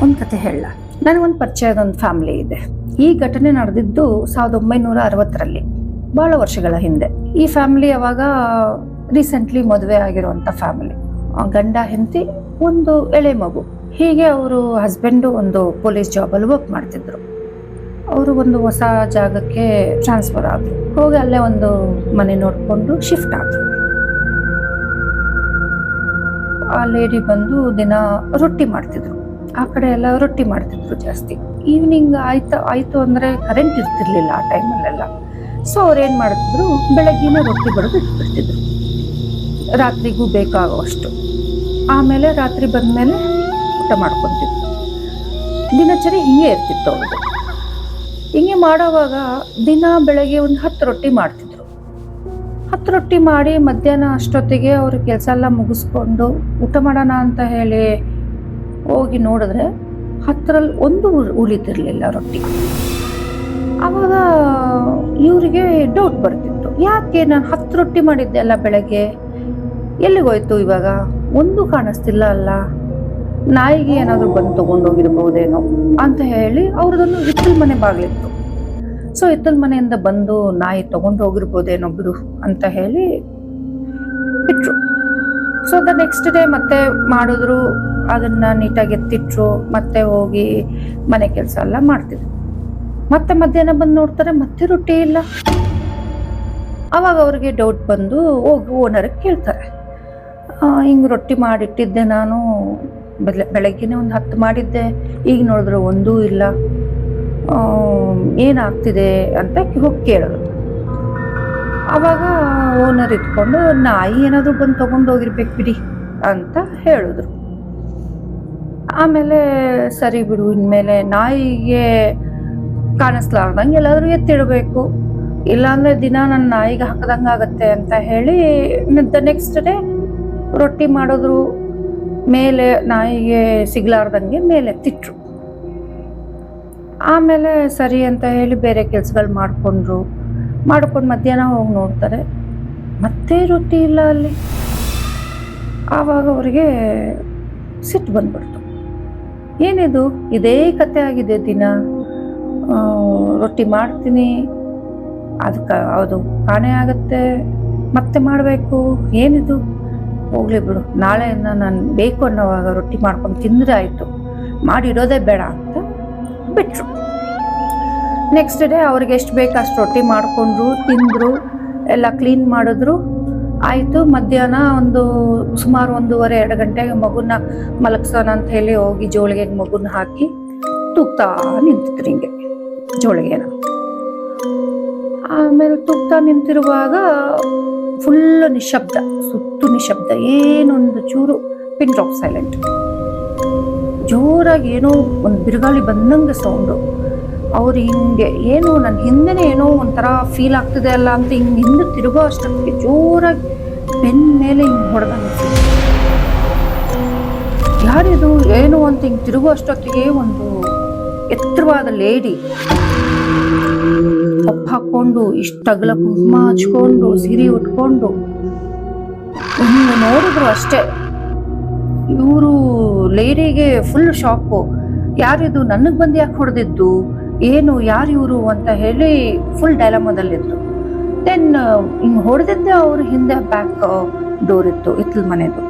ಒಂದು ಕತೆ ಹೇಳ. ನನಗೊಂದು ಪರಿಚಯದ ಒಂದು ಫ್ಯಾಮಿಲಿ ಇದೆ. ಈ ಘಟನೆ ನಡೆದಿದ್ದು 1960ರಲ್ಲಿ, ಬಹಳ ವರ್ಷಗಳ ಹಿಂದೆ. ಈ ಫ್ಯಾಮಿಲಿ ಅವಾಗ ರೀಸೆಂಟ್ಲಿ ಮದುವೆ ಆಗಿರುವಂತ ಫ್ಯಾಮಿಲಿ. ಗಂಡ ಹೆಂಡತಿ, ಒಂದು ಎಳೆ ಮಗು. ಹೀಗೆ ಅವರು ಹಸ್ಬೆಂಡು ಒಂದು ಪೊಲೀಸ್ ಜಾಬಲ್ಲಿ ವರ್ಕ್ ಮಾಡ್ತಿದ್ರು. ಅವರು ಒಂದು ಹೊಸ ಜಾಗಕ್ಕೆ ಟ್ರಾನ್ಸ್ಫರ್ ಆದ್ರು. ಹೋಗಿ ಅಲ್ಲೇ ಒಂದು ಮನೆ ನೋಡ್ಕೊಂಡು ಶಿಫ್ಟ್ ಆದ್ರು. ಆ ಲೇಡಿ ಬಂದು ದಿನ ರೊಟ್ಟಿ ಮಾಡ್ತಿದ್ರು. ಆ ಕಡೆ ಎಲ್ಲ ರೊಟ್ಟಿ ಮಾಡ್ತಿದ್ರು ಜಾಸ್ತಿ. ಈವ್ನಿಂಗ್ ಆಯ್ತು ಅಂದ್ರೆ ಕರೆಂಟ್ ಇರ್ತಿರ್ಲಿಲ್ಲ ಆ ಟೈಮಲ್ಲೆಲ್ಲ. ಸೊ ಅವ್ರೇನ್ ಮಾಡ್ತಿದ್ರು, ಬೆಳಗ್ಗಿನ ರೊಟ್ಟಿ ಬಡಿದು ಇಟ್ಬಿಡ್ತಿದ್ರು, ರಾತ್ರಿಗೂ ಬೇಕಾಗುವಷ್ಟು. ಆಮೇಲೆ ರಾತ್ರಿ ಬಂದ್ಮೇಲೆ ಊಟ ಮಾಡ್ಕೊಂತಿದ್ರು. ದಿನಚರಿ ಹಿಂಗೆ ಇರ್ತಿತ್ತು ಅವ್ರದ್ದು. ಹಿಂಗೆ ಮಾಡೋವಾಗ ದಿನ ಬೆಳಗ್ಗೆ ಒಂದು 10 ರೊಟ್ಟಿ ಮಾಡ್ತಿದ್ರು. 10 ರೊಟ್ಟಿ ಮಾಡಿ ಮಧ್ಯಾಹ್ನ ಅಷ್ಟೊತ್ತಿಗೆ ಅವ್ರ ಕೆಲಸ ಎಲ್ಲ ಮುಗಿಸ್ಕೊಂಡು ಊಟ ಮಾಡೋಣ ಅಂತ ಹೇಳಿ ಹೋಗಿ ನೋಡಿದ್ರೆ 10ರಲ್ಲಿ ಒಂದು ಉಳಿತಿರ್ಲಿಲ್ಲ ರೊಟ್ಟಿ. ಆವಾಗ ಇವರಿಗೆ ಡೌಟ್ ಬರ್ತಿತ್ತು, ಯಾಕೆ ನಾನು 10 ರೊಟ್ಟಿ ಮಾಡಿದ್ದೆ ಅಲ್ಲ ಬೆಳಗ್ಗೆ, ಎಲ್ಲಿಗೋಯ್ತು ಇವಾಗ, ಒಂದು ಕಾಣಿಸ್ತಿಲ್ಲ ಅಲ್ಲ, ನಾಯಿಗೆ ಏನಾದ್ರು ಬಂದು ತಗೊಂಡೋಗಿರ್ಬಹುದೇನೋ ಅಂತ ಹೇಳಿ ಅವ್ರದೊಂದು ಹಿತ್ತಲ ಮನೆ ಬಾಗ್ಲಿತ್ತು. ಸೊ ಹಿತ್ತಲ ಮನೆಯಿಂದ ಬಂದು ನಾಯಿ ತಗೊಂಡು ಹೋಗಿರ್ಬೋದೇನೋ ಬಿಡು ಅಂತ ಹೇಳಿ ಬಿಟ್ರು. ಸೊ ದ ನೆಕ್ಸ್ಟ್ ಡೇ ಮತ್ತೆ ಮಾಡಿದ್ರು, ಅದನ್ನ ನೀಟಾಗಿ ಎತ್ತಿಟ್ರು, ಮತ್ತೆ ಹೋಗಿ ಮನೆ ಕೆಲಸ ಎಲ್ಲ ಮಾಡ್ತಿದ್ರು. ಮತ್ತೆ ಮಧ್ಯಾಹ್ನ ಬಂದು ನೋಡ್ತಾರೆ, ಮತ್ತೆ ರೊಟ್ಟಿ ಇಲ್ಲ. ಅವಾಗ ಅವ್ರಿಗೆ ಡೌಟ್ ಬಂದು ಹೋಗಿ ಓನರ್ಗೆ ಕೇಳ್ತಾರೆ, ಹಿಂಗೆ ರೊಟ್ಟಿ ಮಾಡಿಟ್ಟಿದ್ದೆ ನಾನು, ಬೆಳಗ್ಗೆನೆ ಒಂದು 10 ಮಾಡಿದ್ದೆ, ಈಗ ನೋಡಿದ್ರೆ ಒಂದೂ ಇಲ್ಲ, ಏನಾಗ್ತಿದೆ ಅಂತ ಹೋಗಿ ಕೇಳಿದ್ರು. ಆವಾಗ ಓನರ್ ಇಟ್ಕೊಂಡು, ನಾಯಿ ಏನಾದರೂ ಬಂದು ತಗೊಂಡು ಹೋಗಿರ್ಬೇಕು ಬಿಡಿ ಅಂತ ಹೇಳಿದ್ರು. ಆಮೇಲೆ ಸರಿ ಬಿಡು, ಇನ್ಮೇಲೆ ನಾಯಿಗೆ ಕಾಣಿಸ್ಲಾರ್ದಂಗೆ ಎಲ್ಲಾದ್ರೂ ಎತ್ತಿಡಬೇಕು, ಇಲ್ಲಾಂದ್ರೆ ದಿನ ನನ್ನ ನಾಯಿಗೆ ಹಾಕದಂಗೆ ಆಗತ್ತೆ ಅಂತ ಹೇಳಿ ದ ನೆಕ್ಸ್ಟ್ ಡೇ ರೊಟ್ಟಿ ಮಾಡಿದ್ರು. ಮೇಲೆ ನಾಯಿಗೆ ಸಿಗ್ಲಾರ್ದಂಗೆ ಮೇಲೆ ಎತ್ತಿಟ್ರು. ಆಮೇಲೆ ಸರಿ ಅಂತ ಹೇಳಿ ಬೇರೆ ಕೆಲ್ಸಗಳು ಮಾಡ್ಕೊಂಡು ಮಧ್ಯಾಹ್ನ ಹೋಗಿ ನೋಡ್ತಾರೆ, ಮತ್ತೆ ರೊಟ್ಟಿ ಇಲ್ಲ ಅಲ್ಲಿ. ಆವಾಗ ಅವ್ರಿಗೆ ಸಿಟ್ಟು ಬಂದ್ಬಿಡ್ತು, ಏನಿದು ಇದೇ ಕತೆ ಆಗಿದೆ, ದಿನ ರೊಟ್ಟಿ ಮಾಡ್ತೀನಿ, ಅದು ಕಾಣೆ ಆಗತ್ತೆ, ಮತ್ತೆ ಮಾಡಬೇಕು, ಏನಿದು, ಹೋಗ್ಲಿ ಬಿಡು, ನಾಳೆಯಿಂದ ನಾನು ಬೇಕು ಅನ್ನೋವಾಗ ರೊಟ್ಟಿ ಮಾಡ್ಕೊಂಡು ತಿಂದ್ರೆ ಆಯಿತು, ಮಾಡಿಡೋದೇ ಬೇಡ ಅಂತ ಬಿಟ್ರು. ನೆಕ್ಸ್ಟ್ ಡೇ ಅವ್ರಿಗೆ ಎಷ್ಟು ಬೇಕು ಅಷ್ಟು ರೊಟ್ಟಿ ಮಾಡಿಕೊಂಡ್ರು, ತಿಂದರು, ಎಲ್ಲ ಕ್ಲೀನ್ ಮಾಡಿದ್ರು, ಆಯಿತು. ಮಧ್ಯಾಹ್ನ ಸುಮಾರು 1:30-2 ಗಂಟೆಗೆ ಮಗುನ ಮಲಗ್ಸೋಣ ಅಂತ ಹೇಳಿ ಹೋಗಿ ಜೋಳಿಗೆ ಮಗುನ ಹಾಕಿ ತೂಗ್ತಾ ನಿಂತಿದ್ರು ಹಿಂಗೆ ಜೋಳಿಗೆನ. ಆಮೇಲೆ ತೂಗ್ತಾ ನಿಂತಿರುವಾಗ ಫುಲ್ ನಿಶಬ್ದ, ಸುತ್ತು ನಿಶಬ್ದ, ಏನೊಂದು ಚೂರು ಪಿನ್ ಡ್ರಾಪ್ ಸೈಲೆಂಟ್. ಜೋರಾಗಿ ಏನೋ ಒಂದು ಬಿರುಗಾಳಿ ಬಂದಂಗೆ ಸೌಂಡು. ಅವ್ರು ಹಿಂಗೆ ಏನು ನನ್ನ ಹಿಂದೆನೇ ಏನೋ ಒಂಥರ ಫೀಲ್ ಆಗ್ತಿದೆ ಅಲ್ಲ ಅಂತ ಹಿಂದೆ ತಿರುಗೋ ಅಷ್ಟೊತ್ತಿಗೆ ಜೋರಾಗಿ ಬೆನ್ನ ಮೇಲೆ ಹಿಂಗೆ ಹೊಡೆದಂಗೆ. ಯಾರಿದು ಏನು ಅಂತ ಹಿಂಗೆ ತಿರುಗೋ ಅಷ್ಟೊತ್ತಿಗೆ ಒಂದು ಎತ್ತರವಾದ ಲೇಡಿ ಕಪ್ಪು ಹಾಕೊಂಡು, ಇಷ್ಟ ಅಗಲ ಕುಂಕುಮ ಹಚ್ಕೊಂಡು, ಸೀರೆ ಉಟ್ಕೊಂಡು ಹಿಂಗೆ ನೋಡಿದ್ರು ಅಷ್ಟೇ. ಇವರು ಲೇಡಿಗೆ ಫುಲ್ ಶಾಕು, ಯಾರಿದು, ನನಗೆ ಬಂದು ಯಾಕೆ ಹೊಡೆದಿದ್ದು, ಏನು, ಯಾರು ಇವರು ಅಂತ ಹೇಳಿ ಫುಲ್ ಡೈಲಮಾದಲ್ಲಿತ್ತು. ದೆನ್ ಹಿಂಗೆ ಹೊಡೆದಿದ್ದೆ ಅವ್ರ ಹಿಂದೆ ಬ್ಯಾಕ್ ಡೋರ್ ಇತ್ತು ಹಿತ್ತಲ ಮನೆದು.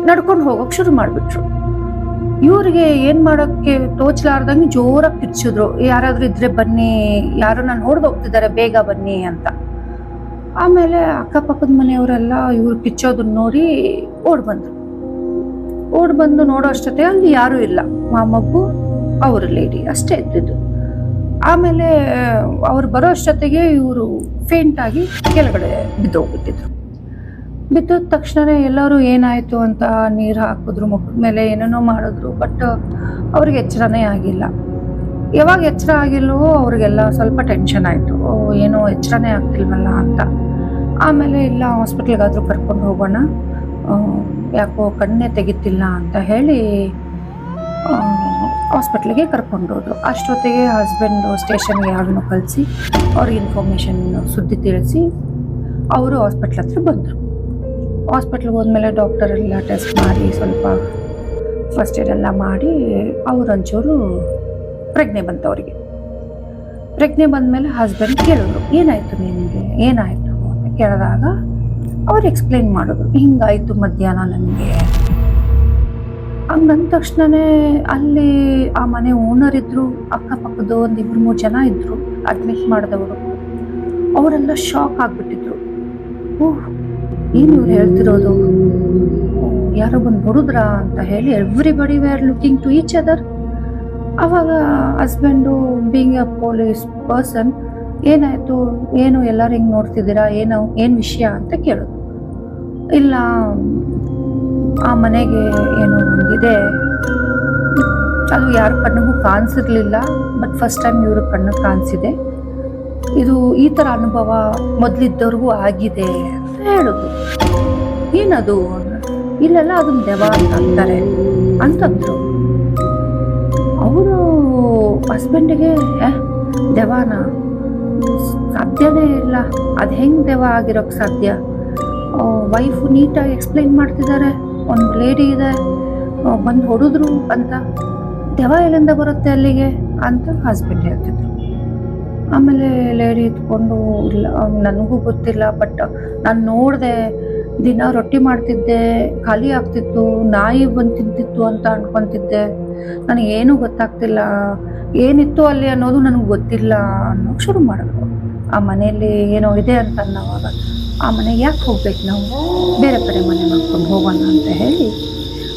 ನಡ್ಕೊಂಡು ಹೋಗೋಕೆ ಶುರು ಮಾಡಿಬಿಟ್ರು. ಇವ್ರಿಗೆ ಏನು ಮಾಡೋಕ್ಕೆ ತೋಚ್ಲಾರ್ದಂಗೆ ಜೋರಾಗಿ ಕಿರ್ಚಿದ್ರು, ಯಾರಾದರೂ ಇದ್ರೆ ಬನ್ನಿ, ಯಾರು ನಾನು ಹೊಡೆದು ಹೋಗ್ತಿದ್ದಾರೆ, ಬೇಗ ಬನ್ನಿ ಅಂತ. ಆಮೇಲೆ ಅಕ್ಕಪಕ್ಕದ ಮನೆಯವರೆಲ್ಲ ಇವ್ರು ಕಿಚ್ಚೋದನ್ನ ನೋಡಿ ಓಡ್ ಬಂದು ನೋಡೋ ಅಷ್ಟೊತ್ತೆ ಅಲ್ಲಿ ಯಾರೂ ಇಲ್ಲ, ಆ ಮಗು ಅವ್ರ ಲೇಡಿ ಅಷ್ಟೇ ಇದ್ದಿದ್ದು. ಆಮೇಲೆ ಅವ್ರು ಬರೋ ಅಷ್ಟೊತ್ತಿಗೆ ಇವರು ಫೇಂಟ್ ಆಗಿ ಕೆಳಗಡೆ ಬಿದ್ದೋಗ್ಬಿಟ್ಟಿದ್ರು. ಬಿದ್ದ ತಕ್ಷಣ ಎಲ್ಲರೂ ಏನಾಯ್ತು ಅಂತ ನೀರು ಹಾಕಿದ್ರು, ಮುಖದ ಮೇಲೆ ಏನೇನೋ ಮಾಡಿದ್ರು, ಬಟ್ ಅವ್ರಿಗೆ ಎಚ್ಚರನೇ ಆಗಿಲ್ಲ. ಯಾವಾಗ ಎಚ್ಚರ ಆಗಿಲ್ವೋ ಅವ್ರಿಗೆಲ್ಲ ಸ್ವಲ್ಪ ಟೆನ್ಷನ್ ಆಯಿತು, ಏನೋ ಎಚ್ಚರನೇ ಆಗ್ತಿಲ್ವಲ್ಲ ಅಂತ. ಆಮೇಲೆ ಇಲ್ಲ, ಹಾಸ್ಪಿಟ್ಲಿಗಾದರೂ ಕರ್ಕೊಂಡು ಹೋಗೋಣ, ಯಾಕೋ ಕಣ್ಣೇ ತೆಗಿತಿಲ್ಲ ಅಂತ ಹೇಳಿ ಹಾಸ್ಪಿಟ್ಲಿಗೆ ಕರ್ಕೊಂಡೋದ್ರು. ಅಷ್ಟೊತ್ತಿಗೆ ಹಸ್ಬೆಂಡು ಸ್ಟೇಷನ್ಗೆ ಯಾರನ್ನೂ ಕಳಿಸಿ ಅವ್ರಿಗೆ ಇನ್ಫಾರ್ಮೇಷನ್ ಸುದ್ದಿ ತಿಳಿಸಿ ಅವರು ಹಾಸ್ಪಿಟ್ಲ್ ಹತ್ರ ಬಂದರು. ಹಾಸ್ಪಿಟ್ಲಿಗೆ ಹೋದ್ಮೇಲೆ ಡಾಕ್ಟರ್ ಎಲ್ಲ ಟೆಸ್ಟ್ ಮಾಡಿ ಸ್ವಲ್ಪ ಫಸ್ಟ್ ಏಡ್ ಎಲ್ಲ ಮಾಡಿ ಅವರೊಂಚೂರು ಪ್ರಜ್ಞೆ ಬಂತು ಅವರಿಗೆ. ಪ್ರಜ್ಞೆ ಬಂದಮೇಲೆ ಹಸ್ಬೆಂಡ್ ಕೇಳಿದ್ರು, ಏನಾಯಿತು ನಿನಗೆ, ಏನಾಯಿತು ಅಂತ ಕೇಳಿದಾಗ ಅವ್ರು ಎಕ್ಸ್ಪ್ಲೈನ್ ಮಾಡಿದ್ರು, ಹಿಂಗಾಯಿತು ಮಧ್ಯಾಹ್ನ ನನಗೆ. ಹಂಗಂದ ತಕ್ಷಣನೇ ಅಲ್ಲಿ ಆ ಮನೆ ಓನರ್ ಇದ್ರು, ಅಕ್ಕಪಕ್ಕದ ಒಂದು 2-3 ಜನ ಇದ್ರು ಅಡ್ಮಿಟ್ ಮಾಡಿದವರು. ಅವರೆಲ್ಲ ಶಾಕ್ ಆಗಿಬಿಟ್ಟಿದ್ರು. ಓಹ್, ಏನು ಇವ್ರು ಹೇಳ್ತಿರೋದು, ಯಾರೋ ಬಂದು ನೋಡಿದ್ರಾ ಅಂತ ಹೇಳಿ everybody were looking to each other. ಅವಾಗ husband being a police person, ಏನಾಯಿತು, ಏನು ಎಲ್ಲರೂ ಹಿಂಗೆ ನೋಡ್ತಿದ್ದೀರಾ, ಏನು ವಿಷಯ ಅಂತ ಕೇಳೋದು. ಇಲ್ಲ, ಆ ಮನೆಗೆ ಏನೋ ಒಂದಿದೆ, ಅದು ಯಾರ ಕಣ್ಣಿಗೂ ಕಾಣಿಸಿರ್ಲಿಲ್ಲ, ಬಟ್ ಫಸ್ಟ್ ಟೈಮ್ ಇವ್ರ ಕಣ್ಣಿಗೆ ಕಾಣಿಸಿದೆ, ಇದು ಈ ಥರ ಅನುಭವ ಮೊದಲಿದ್ದವ್ರಿಗೂ ಆಗಿದೆ ಅಂತ ಹೇಳೋದು. ಏನದು, ಇಲ್ಲೆಲ್ಲ ಅದನ್ನ ದೆವ್ವ ಅಂತ ಅಂತಾರೆ ಅಂತಂದ್ರು. ಅವರು ಹಸ್ಬೆಂಡಿಗೆ, ದೆವ್ವನ ಸಾಧ್ಯನೇ ಇಲ್ಲ, ಅದು ಹೆಂಗೆ ದೆವ್ವ ಆಗಿರೋಕ್ಕೆ ಸಾಧ್ಯ, ವೈಫು ನೀಟಾಗಿ ಎಕ್ಸ್ಪ್ಲೈನ್ ಮಾಡ್ತಿದ್ದಾರೆ, ಒಂದು ಲೇಡಿ ಇದೆ ಬಂದು ಹೊಡೆದ್ರು ಅಂತ, ದೆವ್ವ ಎಲ್ಲಿಂದ ಬರುತ್ತೆ ಅಲ್ಲಿಗೆ ಅಂತ ಹಸ್ಬೆಂಡ್ ಹೇಳ್ತಿದ್ರು. ಆಮೇಲೆ ಲೇಡಿ ಇದ್ಕೊಂಡು, ಇಲ್ಲ ನನಗೂ ಗೊತ್ತಿಲ್ಲ, ಬಟ್ ನಾನು ನೋಡಿದೆ, ದಿನ ರೊಟ್ಟಿ ಮಾಡ್ತಿದ್ದೆ, ಖಾಲಿ ಆಗ್ತಿತ್ತು, ನಾಯಿ ಬಂದು ತಿಂತಿತ್ತು ಅಂತ ಅನ್ಕೊತಿದ್ದೆ, ನನಗೇನು ಗೊತ್ತಾಗ್ತಿಲ್ಲ, ಏನಿತ್ತು ಅಲ್ಲಿ ಅನ್ನೋದು ನನಗೆ ಗೊತ್ತಿಲ್ಲ ಅನ್ನೋಕೆ ಶುರು ಮಾಡಿದ್ರು. ಆ ಮನೆಯಲ್ಲಿ ಏನೋ ಇದೆ ಅಂತ ಅನ್ನೋವಾಗ, ಆ ಮನೆಗೆ ಯಾಕೆ ಹೋಗ್ಬೇಕು, ನಾವು ಬೇರೆ ಕಡೆ ಮನೆ ಮಾಡ್ಕೊಂಡು ಹೋಗೋಣ ಅಂತ ಹೇಳಿ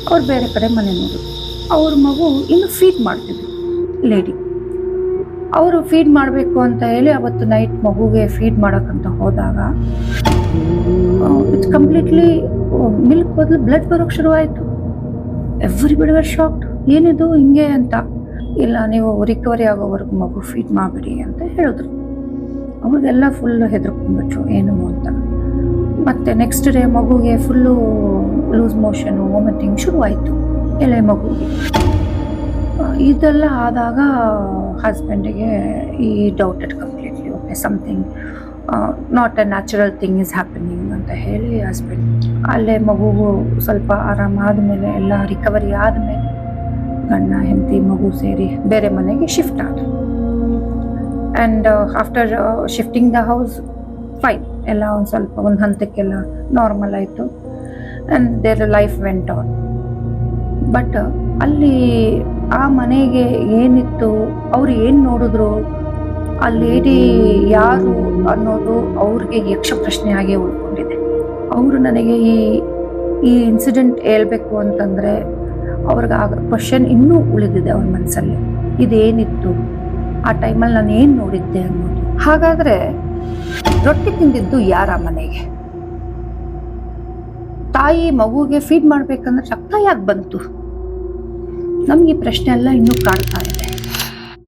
ಅವ್ರು ಬೇರೆ ಕಡೆ ಮನೆ ನೋಡಿದ್ರು. ಅವ್ರ ಮಗು ಇನ್ನು ಫೀಡ್ ಮಾಡ್ತಿದ್ರು ಲೇಡಿ. ಅವರು ಫೀಡ್ ಮಾಡಬೇಕು ಅಂತ ಹೇಳಿ ಅವತ್ತು ನೈಟ್ ಮಗುಗೆ ಫೀಡ್ ಮಾಡೋಕ್ಕಂತ ಹೋದಾಗ ಇಟ್ಸ್ ಕಂಪ್ಲೀಟ್ಲಿ ಮಿಲ್ಕ್ ಬದಲು ಬ್ಲಡ್ ಬರೋಕ್ಕೆ ಶುರುವಾಯಿತು. ಎವ್ರಿಬಡಿ ವರ್ ಶಾಕ್ಡ್, ಏನಿದು ಹಿಂಗೆ ಅಂತ. ಇಲ್ಲ, ನೀವು ರಿಕವರಿ ಆಗೋವರೆಗೂ ಮಗು ಫೀಡ್ ಮಾಡಬೇಡಿ ಅಂತ ಹೇಳಿದ್ರು. ಅವ್ರಿಗೆಲ್ಲ ಫುಲ್ಲು ಹೆದರ್ಕೊಂಡ್ಬಿಟ್ರು ಏನು ಅಂತ. ಮತ್ತು ನೆಕ್ಸ್ಟ್ ಡೇ ಮಗುಗೆ ಫುಲ್ಲು ಲೂಸ್ ಮೋಷನು, ವಾಮಿಟಿಂಗ್ ಶುರುವಾಯಿತು ಎಳೆ ಮಗುಗೆ. ಇದೆಲ್ಲ ಆದಾಗ ಹಸ್ಬೆಂಡಿಗೆ ಈ doubted completely, okay something not a natural thing is happening ಅಂತ ಹೇಳಿ ಹಸ್ಬೆಂಡ್ ಅಲ್ಲೇ ಮಗುವು ಸ್ವಲ್ಪ ಆರಾಮಾದಮೇಲೆ, ಎಲ್ಲ ರಿಕವರಿ ಆದಮೇಲೆ ಗಂಡ ಹೆಂಡತಿ ಮಗು ಸೇರಿ ಬೇರೆ ಮನೆಗೆ ಶಿಫ್ಟ್ ಆದರು. And after shifting the house fine, ಎಲ್ಲ ಒಂದು ಸ್ವಲ್ಪ ಒಂದು ಹಂತಕ್ಕೆಲ್ಲ ನಾರ್ಮಲ್ ಆಯಿತು and their life went on. But ಅಲ್ಲಿ ಆ ಮನೆಗೆ ಏನಿತ್ತು, ಅವ್ರು ಏನು ನೋಡಿದ್ರು, ಆ ಲೇಡಿ ಯಾರು ಅನ್ನೋದು ಅವ್ರಿಗೆ ಯಕ್ಷ ಪ್ರಶ್ನೆ ಆಗೇ ಉಳ್ಕೊಂಡಿದೆ. ಅವರು ನನಗೆ ಈ ಇನ್ಸಿಡೆಂಟ್ ಹೇಳ್ಬೇಕು ಅಂತಂದರೆ ಅವ್ರಿಗೆ ಆ ಕ್ವಶನ್ ಇನ್ನೂ ಉಳಿದಿದೆ ಅವ್ರ ಮನಸ್ಸಲ್ಲಿ, ಇದೇನಿತ್ತು, ಆ ಟೈಮಲ್ಲಿ ನಾನು ಏನು ನೋಡಿದ್ದೆ ಅನ್ನೋದು. ಹಾಗಾದರೆ ರೊಟ್ಟಿ ತಿಂದಿದ್ದು ಯಾರ ಮನೆಗೆ, ತಾಯಿ ಮಗುಗೆ ಫೀಡ್ ಮಾಡಬೇಕಂದ್ರೆ ರಕ್ತ ಯಾಕೆ ಬಂತು, ನಮ್ಗೆ ಈ ಪ್ರಶ್ನೆ ಎಲ್ಲ ಇನ್ನೂ ಕಾಡ್ತಾ ಇದೆ.